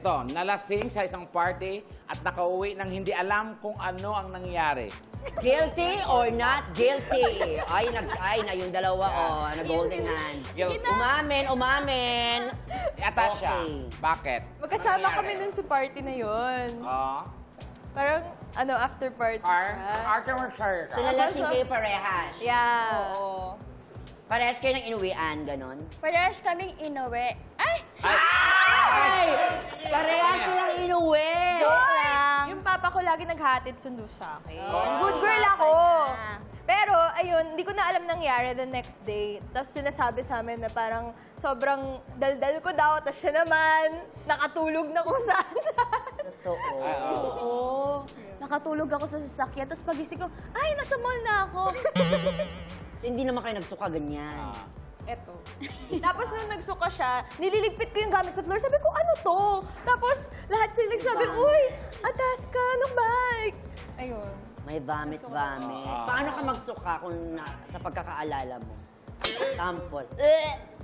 Ito, nalasing sa isang party at nakauwi nang hindi alam kung ano ang nangyari. Guilty or not guilty? Ay, na yung dalawa, nag-holding hands. Guilty. Umamin. Ata siya. Okay. Bakit? Magkasama Anong kami nangyari? dun sa party na yun. Parang, after party. Arthur Mercer. So, nalasing kayo parehas. Yeah. Oo. Parehas kayo ng inuwian, ganon? Parehas kaming inuwi. Ay! Ay! Parehas silang inuwi! Joke lang. Yung papa ko lagi naghatid sundo sa akin. Oh. Good girl ako. Ah. Pero, ayun, hindi ko na alam nangyari the next day. Tapos sinasabi sa amin na parang sobrang daldal ko daw. Tapos siya naman, nakatulog na kung saan. Totoo. Oo. Nakatulog ako sa sasakyan. Tapos pagising ko, ay, nasa mall na ako. So, hindi naman kayo nagsuka ganyan. Eto. Tapos nung nagsuka siya, nililigpit ko yung gamit sa floor. Sabi ko, ano to? Tapos lahat sila nagsabi, uy, atas ka ng bike. Ayun. May vomit. Paano ka magsuka kung sa pagkakaalala mo? Sample.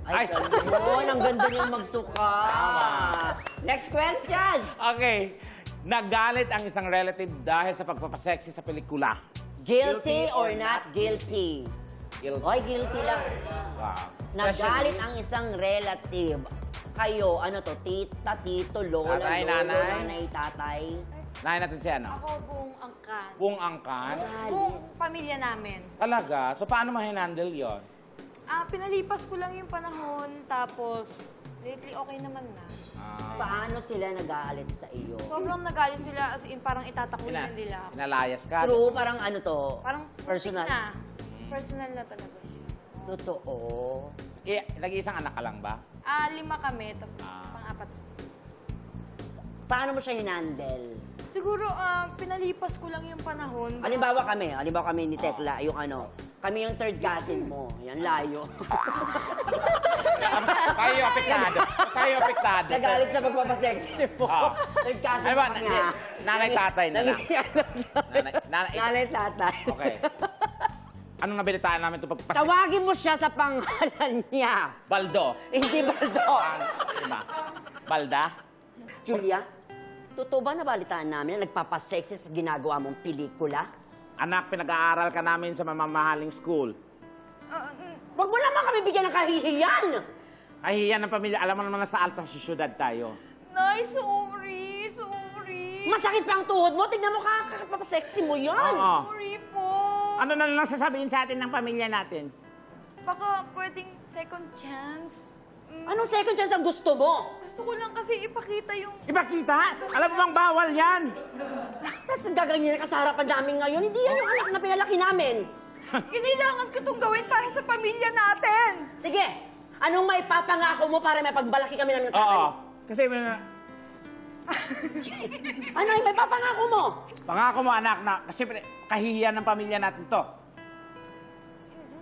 Ay, Ay. ganun. Ang ganda niyang magsuka. Next question. Okay. Nagalit ang isang relative dahil sa pagpapasexy sa pelikula. Guilty or not guilty? Guilty. Oy, guilty lang. Nagalit ang isang relative. Kayo, ano to? Tita, tito, lola, Tatay, lolo, nanay. tatay. Nahin natin si ano? Ako buong angkan. Buong angkan. Buong pamilya namin. Talaga? So, paano ma-handle yon? Pinalipas ko lang yung panahon, tapos lately okay naman na. Paano sila nagalit sa iyo? Sobrang nagalit sila, as in parang itatakuin na nila. Pinalayas ka. True, parang ano to? Parang personal. na. Personal na talaga siya. Totoo. Nag-iisang anak ka lang ba? 5 kami, tapos pang-apat. Paano mo siya hinandle? Siguro, pinalipas ko lang yung panahon. Halimbawa kami ni Tekla, yung ano, kami yung third cousin mo. Yan, layo. Kayo apektado. Kayo apektado. Nagalit sa pagpapasexy mo. Third cousin Ano mo ba? kami, ha? Nanay-tatay na lang. Nanay, tatay. Okay. Anong nabilitaan namin ito pagpapasexy? Tawagin mo siya sa pangalan niya. Baldo. Hindi Baldo. Diba? Balda? Julia, totoo ba nabalitaan namin na nagpapasexy sa ginagawa mong pelikula? Anak, pinag-aaral ka namin sa mamamahaling school. Huwag mo naman kami bigyan ng kahihiyan! Kahihiyan ng pamilya. Alam mo naman na sa alta syudad tayo. Nay, sorry. Masakit pa ang tuhod mo, tignan mo kakapapasexy mo yan! Oo. Sorry po. Ano na lang sasabihin sa atin ng pamilya natin? Baka pwedeng second chance. Anong second chance ang gusto mo? Gusto ko lang kasi ipakita yung... Ipakita? Alam mo bang bawal yan? Tapos gaganyan ka sa harapan namin ngayon, hindi yan yung anak na pinalaki namin. Kinailangan ko itong gawin para sa pamilya natin. Sige, anong may papangako mo para may pagbalaki kami namin ng tatay Oo. mo? Kasi Ano yung may papangako mo? pangako mo anak na kasi kahihiyan ng pamilya natin to.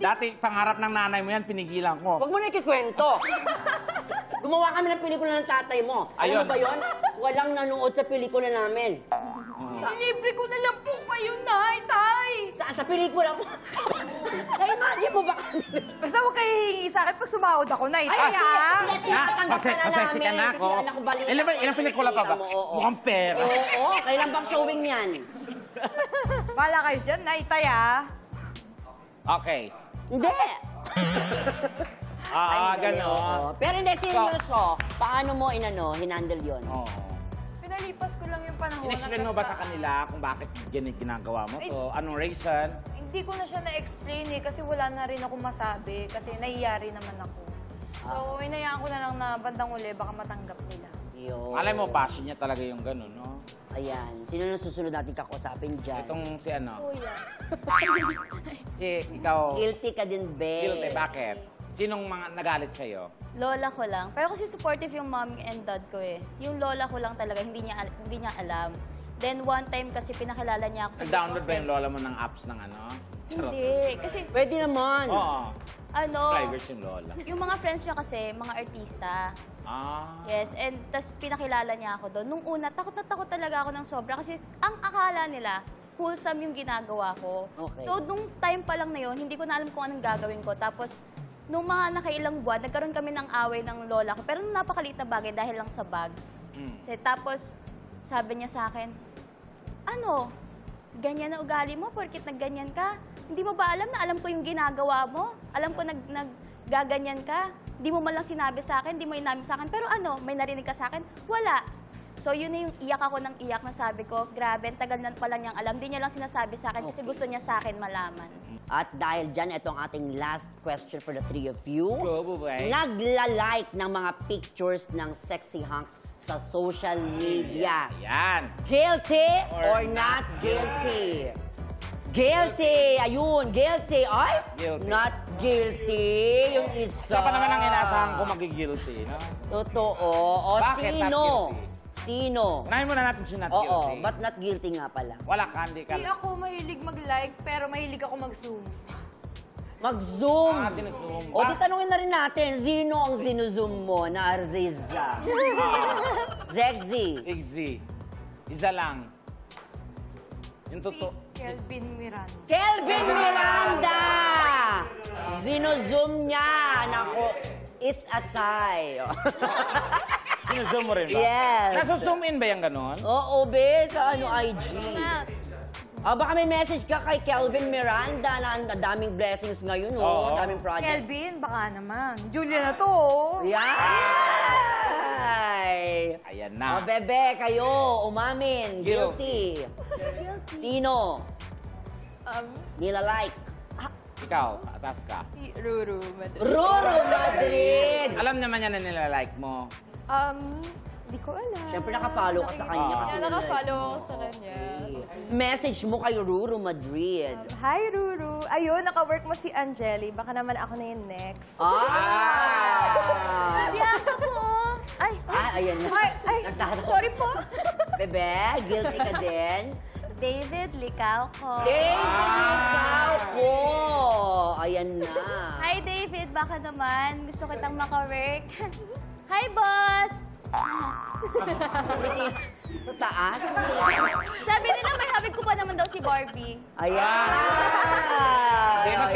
Dati pangarap ng nanay mo yan, pinigilan ko. Huwag mo na ikikwento. Gumawa kami ng pelikula ng tatay mo. Alam Ayun. mo ba yun? Walang nanood sa pelikula namin. Libre ko na lang po kayo, Nay, Tay. Saan sa pelikula mo? Na-imagine mo ba kami? Basta huwag kayo hihingi sa akin pag sumahod ako, Nay. Ay, Tay, ha? Pasexy ka na ako. Ilang pelikula pa ba? Mukhang pera. Oo, kailan bang showing yan? Bala kayo dyan, Nay. Tay, ha? Okay. Hindi. Ay, Gano'n. oo. Pero hindi, seryoso. Paano mo hinandle yun? Oo. Pinalipas ko lang yung panahon. In-explain mo ba sa kanila kung bakit ganyan ginagawa mo to? Anong reason? Hindi ko na siya na-explain kasi wala na rin ako masabi kasi naiyari naman ako. So, inayaan ko na lang na bandang uli, baka matanggap nila. Yun. Malay mo, passion niya talaga yung gano'n, no? Ayan. Sino na susunod natin kakusapin dyan? Itong si ano? Kuya. Si ikaw. Guilty ka din, be. Guilty. Bakit? Sinong mga nagalit sa'yo? Lola ko lang. Pero kasi supportive yung mom and dad ko eh. Yung lola ko lang talaga, hindi niya alam. Then one time kasi pinakilala niya ako sa Nag-download ba yung lola mo ng apps ng ano? Charot. Hindi. Kasi Pwede naman. Oo. ano, Drivers yung lola. yung mga friends niya kasi, mga artista. Yes, and tas pinakilala niya ako doon. Nung una, takot na takot talaga ako ng sobra kasi ang akala nila, wholesome yung ginagawa ko. Okay. So, nung time pa lang na yun, hindi ko na alam kung anong gagawin ko. Tapos, nung mga nakailang buwan, nagkaroon kami ng away ng lola ko. Pero nung napakaliit na bagay dahil lang sa bag. Tapos, sabi niya sa akin, ano, ganyan na ugali mo porkit nagganyan ka? Hindi mo ba alam na alam ko yung ginagawa mo? Alam ko naggaganyan ka? Hindi mo man lang sinabi sa akin, hindi mo inamin sa akin. Pero ano, may narinig ka sa akin? Wala. So yun na yung iyak ako ng iyak na sabi ko, grabe, ang tagal na pala niyang alam. Hindi niya lang sinasabi sa akin kasi gusto niya sa akin malaman. At dahil dyan, ito ang ating last question for the three of you. Go, bubay. Nagla-like ng mga pictures ng sexy hunks sa social media. Yan. Guilty or Or not guilty? Guilty! Ayun, guilty. Ay, Guilty. not guilty. Yung isa. Siya pa naman ang inaasahan ko magigilty, no? Totoo. O, Bakit not sino? guilty? Sino? Unahin muna natin siya not Oo, guilty. but not guilty nga pala. Wala ka, hindi ka. Hindi ako mahilig mag-like, pero mahilig ako mag-zoom. Mag-zoom. Tinag-zoom. O, di tanungin na rin natin, sino ang zinuzoom mo na artista? Sexy. Easy. Isa lang. Yung Si totoo. Kelvin Miranda. Kelvin Miranda! Zinuzoom niya. Naku, it's a tie. Sinuzoom mo rin ba? Yes. Nasuzoom in ba yung ganon? Oo, be, sa IG. Baka may message ka kay Kelvin Miranda na ang daming blessings ngayon, Oo. Ang daming projects. Kelvin, baka naman. Julia na to, oh. Yay! Ayan O, na. bebe, kayo, umamin. Guilty. Sino? Nila-like. Ikaw, atas ka. Si Ruru Madrid. Ruru Madrid! Alam naman niya na nilalike mo. Di ko alam. Siyempre, naka-follow ka sa kanya. kasi Kaya naka-follow ako sa kanya. Message mo kay Ruru Madrid. Hi, Ruru. Ayun, naka-work mo si Angeli. Baka naman ako na yung next. Yaka po! Ay, Ayan na. Ay, Nagtatanong. sorry po. Bebe, guilty ka din? David, likaw ko. David, ikaw ko. Ayan na. Hi, David. Baka naman gusto kitang maka-work. Hi, boss! Sa taas. Sabi nila may habit ko pa naman daw si Barbie. Ayan. Hindi, mas